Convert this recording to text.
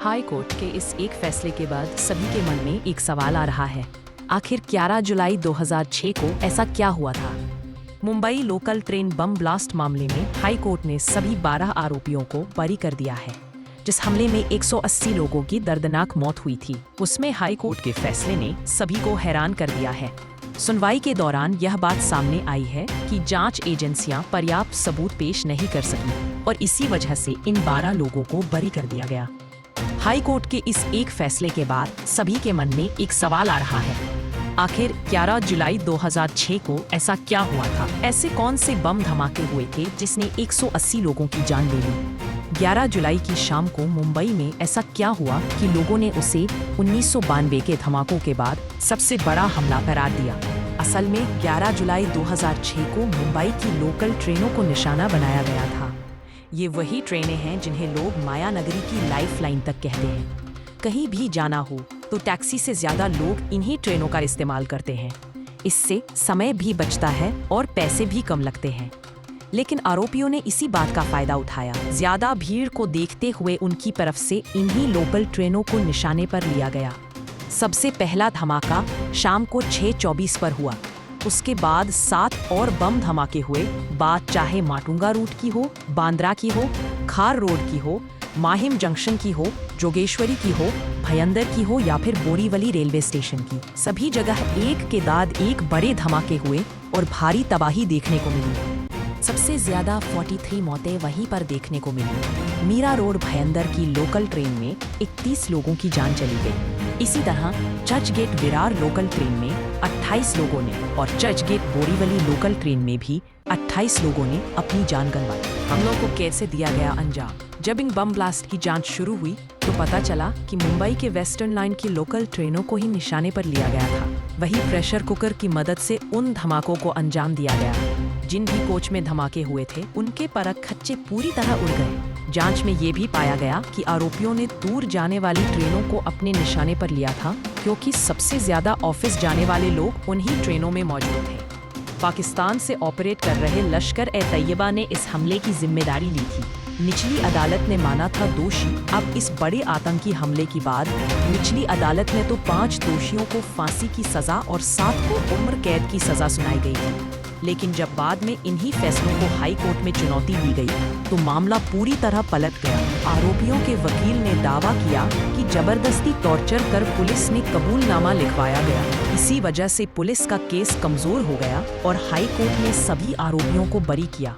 High court के इस एक फैसले के बाद सभी के मन में एक सवाल आ रहा है। आखिर 11 जुलाई 2006 को ऐसा क्या हुआ था? Mumbai local train bomb blast मामले में हाई कोर्ट ने सभी 12 आरोपियों को बरी कर दिया है। जिस हमले में 180 लोगों की दर्दनाक मौत हुई थी, उसमें हाई कोर्ट के फैसले ने सभी को हैरान कर दिया है। सुनवाई के दौरान यह बात सामने आई है कि जांच एजेंसियां पर्याप्त सबूत पेश नहीं कर सकी और इसी वजह से इन 12 लोगों को बरी कर दिया गया। हाई कोर्ट के इस एक फैसले के बाद सभी के मन में एक सवाल आ रहा है। आखिर 11 जुलाई 2006 को ऐसा क्या हुआ था? ऐसे कौन से बम धमाके हुए थे जिसने 180 लोगों की जान ले ली? 11 जुलाई की शाम को मुंबई में ऐसा क्या हुआ कि लोगों ने उसे 1992 के धमाकों के बाद सबसे बड़ा हमला करार दिया? असल में 11 जुलाई 2006 को मुंबई की लोकल ट्रेनों को निशाना बनाया गया था। ये वही ट्रेनें हैं जिन्हें लोग माया नगरी की लाइफ लाइन तक कहते हैं। कहीं भी जाना हो तो टैक्सी से ज्यादा लोग इन्हीं ट्रेनों का इस्तेमाल करते हैं। इससे समय भी बचता है और पैसे भी कम लगते हैं। लेकिन आरोपियों ने इसी बात का फायदा उठाया। ज्यादा भीड़ को देखते हुए उनकी तरफ से इन्हीं लोकल ट्रेनों को निशाने पर लिया गया। सबसे पहला धमाका शाम को 6:24 पर हुआ। उसके बाद 7 और बम धमाके हुए। बात चाहे माटुंगा रूट की हो, बांद्रा की हो, खार रोड की हो, माहिम जंक्शन की हो, जोगेश्वरी की हो, भयंदर की हो या फिर बोरीवली रेलवे स्टेशन की, सभी जगह एक के बाद एक बड़े धमाके हुए और भारी तबाही देखने को मिली। सबसे ज्यादा 43 मौतें वहीं पर देखने को मिली। मीरा रोड भयंदर की लोकल ट्रेन में 31 लोगों की जान चली गई। इसी तरह Churchgate Virar local train में 28 लोगों ने और Churchgate Borivali local train में भी 28 लोगों ने अपनी जान गंवाई। हमलों को कैसे दिया गया अंजाम? जब इन बम ब्लास्ट की जांच शुरू हुई तो पता चला कि मुंबई के वेस्टर्न लाइन की लोकल ट्रेनों को ही निशाने पर लिया गया था। वही प्रेशर कुकर की मदद से उन धमाकों को अंजाम दिया गया। जिन भी कोच में धमाके हुए थे उनके परख खच्चे पूरी तरह उड़ गए। जांच में ये भी पाया गया कि आरोपियों ने दूर जाने वाली ट्रेनों को अपने निशाने पर लिया था, क्योंकि सबसे ज्यादा ऑफिस जाने वाले लोग उन्हीं ट्रेनों में मौजूद थे। पाकिस्तान से ऑपरेट कर रहे लश्कर-ए-तैयबा ने इस हमले की जिम्मेदारी ली थी। निचली अदालत ने माना था दोषी। अब इस बड़े आतंकी हमले के बाद निचली अदालत ने तो 5 दोषियों को फांसी की सजा और 7 को उम्र कैद की सजा सुनाई गई थी। लेकिन जब बाद में इन्हीं फैसलों को हाई कोर्ट में चुनौती दी गई तो मामला पूरी तरह पलट गया। आरोपियों के वकील ने दावा किया कि जबरदस्ती टॉर्चर कर पुलिस ने कबूलनामा लिखवाया गया। इसी वजह से पुलिस का केस कमजोर हो गया और हाई कोर्ट ने सभी आरोपियों को बरी किया।